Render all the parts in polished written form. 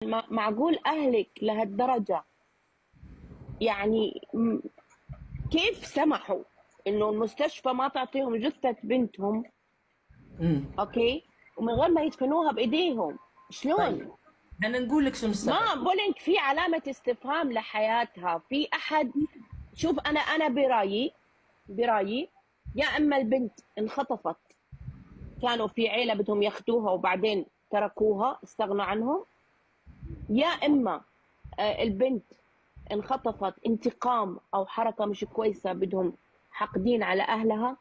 معقول أهلك لهالدرجة؟ يعني كيف سمحوا إنه المستشفى ما تعطيهم جثة بنتهم؟ أوكي، ومن غير ما يدفنوها بإيديهم؟ طيب، شلون؟ أنا نقول لك شنو السبب. ما بقولك في علامة استفهام لحياتها في أحد. شوف، أنا برايي يا إما البنت انخطفت، كانوا في عيلة بدهم ياخدوها وبعدين تركوها استغنوا عنهم، يا إما البنت انخطفت انتقام او حركه مش كويسه، بدهم حاقدين على اهلها.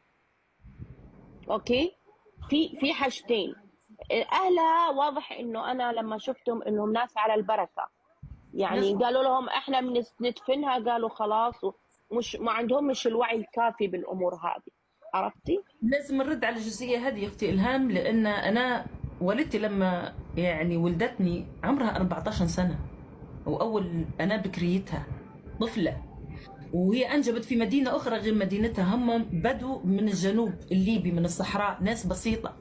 اوكي، في حاجتين. اهلها واضح انه انا لما شفتهم انهم ناس على البركه، يعني لازم قالوا لهم احنا بندفنها، قالوا خلاص، مش ما عندهم مش الوعي الكافي بالامور هذه. عرفتي؟ لازم نرد على الجزئية هذه يا أختي إلهام، لأن أنا والدتي لما يعني ولدتني عمرها 14 سنة، وأول أنا بكريتها طفلة، وهي أنجبت في مدينة أخرى غير مدينتها. هم بدو من الجنوب الليبي، من الصحراء، ناس بسيطة،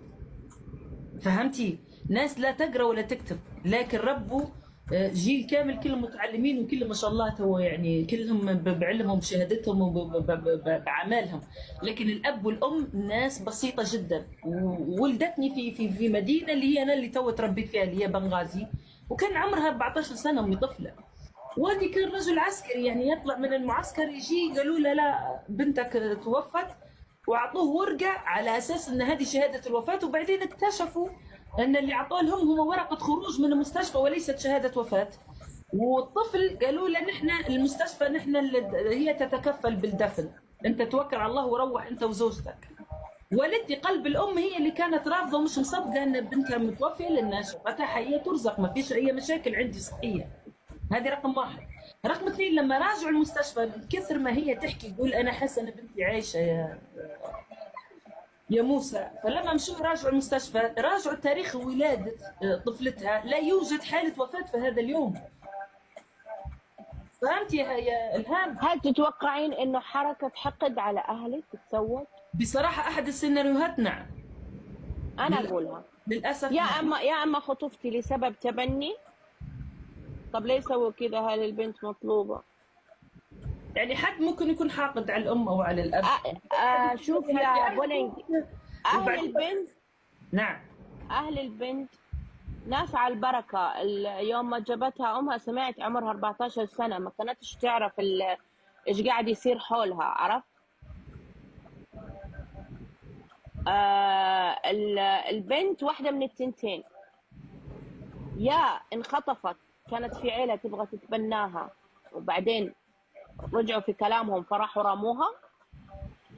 فهمتي؟ ناس لا تقرا ولا تكتب، لكن ربوا جيل كامل كلهم متعلمين، وكلهم ما شاء الله تو يعني كلهم بعلمهم بشهادتهم وبعمالهم. لكن الاب والام ناس بسيطه جدا. وولدتني في مدينه اللي هي انا اللي تو تربيت فيها، اللي هي بنغازي، وكان عمرها 14 سنه وهي طفله. والدي كان رجل عسكري، يعني يطلع من المعسكر يجي قالوا له لا بنتك توفت، واعطوه ورقه على اساس ان هذه شهاده الوفاه، وبعدين اكتشفوا ان اللي اعطوه لهم هو ورقه خروج من المستشفى وليست شهاده وفاه. والطفل قالوا له نحن المستشفى، نحن هي تتكفل بالدفن، انت توكل على الله وروح انت وزوجتك. والدتي قلب الام هي اللي كانت رافضه ومش مصدقه ان بنتها متوفيه، لان شفتها حيه ترزق، ما فيش اي مشاكل عندي صحيه. هذه رقم واحد. رقم اثنين، لما راجعوا المستشفى من كثر ما هي تحكي تقول انا حاسه ان بنتي عايشه يا موسى، فلما مشوا راجعوا المستشفى راجعوا تاريخ ولاده طفلتها، لا يوجد حاله وفاه في هذا اليوم. فهمتي يا الهام؟ هل تتوقعين انه حركه حقد على اهلك تسوت؟ بصراحه احد السيناريوهات، نعم. انا اقولها للاسف يا نعم. اما خطفتي لسبب تبني. طب ليه سووا كذا؟ هل البنت مطلوبة؟ يعني حد ممكن يكون حاقد على الام او على الاب. شوف يا بولينج، أهل وبعدين البنت نعم. أهل البنت ناس على البركة. يوم ما جابتها أمها سمعت عمرها 14 سنة، ما كانتش تعرف إيش قاعد يصير حولها. عرفت؟ البنت واحدة من التنتين، يا انخطفت كانت في عيلة تبغى تتبناها وبعدين رجعوا في كلامهم فراحوا رموها،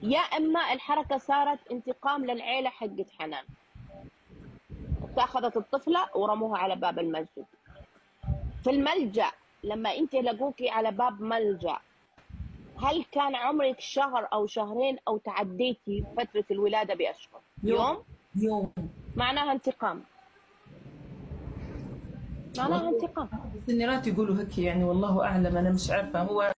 يا اما الحركه صارت انتقام للعيله حقت حنان، فاخذت الطفله ورموها على باب المسجد. في الملجا، لما انت لقوكي على باب ملجا، هل كان عمرك شهر او شهرين او تعديتي فتره الولاده باشهر؟ يوم. يوم. يوم. معناها انتقام، معناها والله انتقام. السنيرات يقولوا هيك، يعني والله اعلم، انا مش عارفه. هو